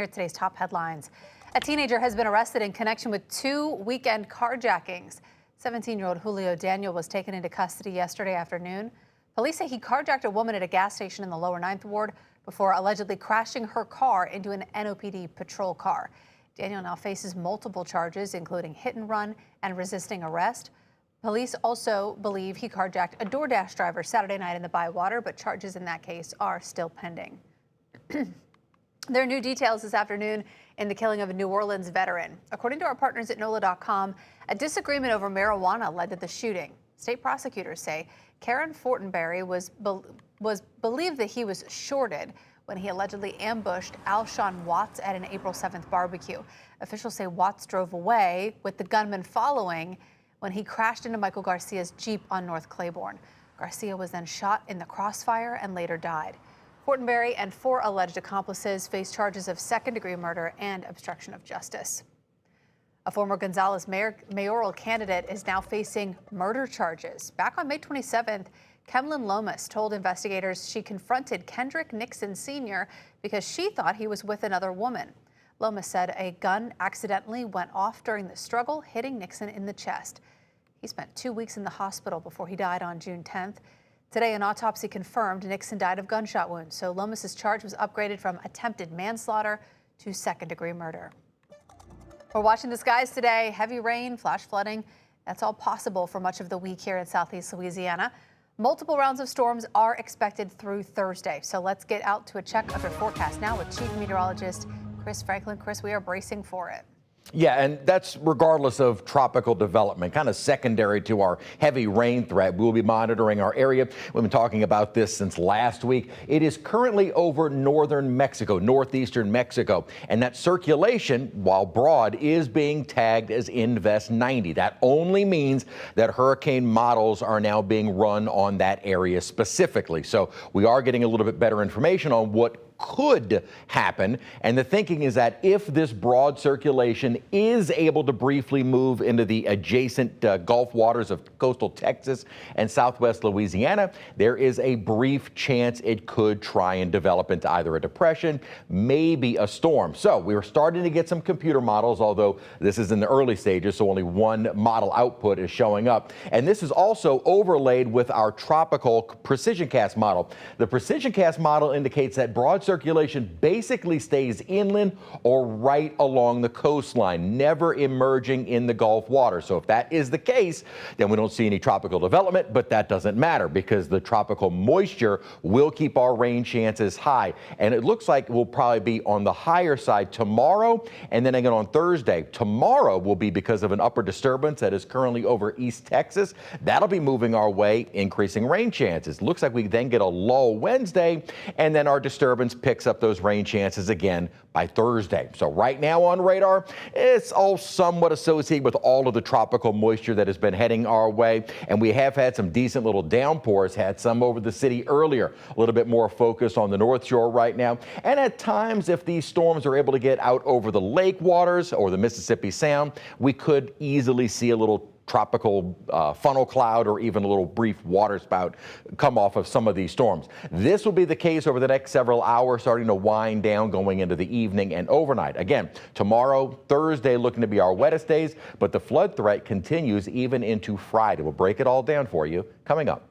Here are today's top headlines. A teenager has been arrested in connection with 2 weekend carjackings. 17-year-old Julio Daniel was taken into custody yesterday afternoon. Police say he carjacked a woman at a gas station in the lower 9th Ward before allegedly crashing her car into an NOPD patrol car. Daniel now faces multiple charges, including hit and run and resisting arrest. Police also believe he carjacked a DoorDash driver Saturday night in the Bywater, but charges in that case are still pending. There are new details this afternoon in the killing of a New Orleans veteran. According to our partners at NOLA.com, a disagreement over marijuana led to the shooting. State prosecutors say Karen Fortenberry was believed that he was shorted when he allegedly ambushed Alshon Watts at an April 7th barbecue. Officials say Watts drove away with the gunman following when he crashed into Michael Garcia's Jeep on North Claiborne. Garcia was then shot in the crossfire and later died. Fortenberry and 4 alleged accomplices face charges of second-degree murder and obstruction of justice. A former Gonzales mayoral candidate is now facing murder charges. Back on May 27th, Kemlyn Lomas told investigators she confronted Kendrick Nixon Sr. because she thought he was with another woman. Lomas said a gun accidentally went off during the struggle, hitting Nixon in the chest. He spent 2 weeks in the hospital before he died on June 10th. Today, an autopsy confirmed Nixon died of gunshot wounds, so Lomas's charge was upgraded from attempted manslaughter to second-degree murder. We're watching the skies today. Heavy rain, flash flooding. That's all possible for much of the week here in southeast Louisiana. Multiple rounds of storms are expected through Thursday. So let's get out to a check of your forecast now with Chief Meteorologist Chris Franklin. Chris, we are bracing for it. Yeah, and that's regardless of tropical development, kind of secondary to our heavy rain threat. We'll be monitoring our area. We've been talking about this since last week. It is currently over northern Mexico, northeastern Mexico, and that circulation, while broad, is being tagged as Invest 90. That only means that hurricane models are now being run on that area specifically. So we are getting a little bit better information on what could happen. And the thinking is that if this broad circulation is able to briefly move into the adjacent Gulf waters of coastal Texas and southwest Louisiana, there is a brief chance it could try and develop into either a depression, maybe a storm. So we are starting to get some computer models, although this is in the early stages, so only one model output is showing up. And this is also overlaid with our tropical precision cast model. The precision cast model indicates that broad circulation basically stays inland or right along the coastline, never emerging in the Gulf water. So if that is the case, then we don't see any tropical development, but that doesn't matter because the tropical moisture will keep our rain chances high. And it looks like we'll probably be on the higher side tomorrow and then again on Thursday. Tomorrow will be because of an upper disturbance that is currently over East Texas. That'll be moving our way, increasing rain chances. Looks like we then get a lull Wednesday, and then our disturbance picks up those rain chances again by Thursday. So right now on radar, it's all somewhat associated with all of the tropical moisture that has been heading our way. And we have had some decent little downpours, had some over the city earlier, a little bit more focused on the North Shore right now. And at times, if these storms are able to get out over the lake waters or the Mississippi Sound, we could easily see a little tropical funnel cloud or even a little brief water spout come off of some of these storms. This will be the case over the next several hours, starting to wind down going into the evening and overnight. Again, tomorrow, Thursday, looking to be our wettest days, but the flood threat continues even into Friday. We'll break it all down for you coming up.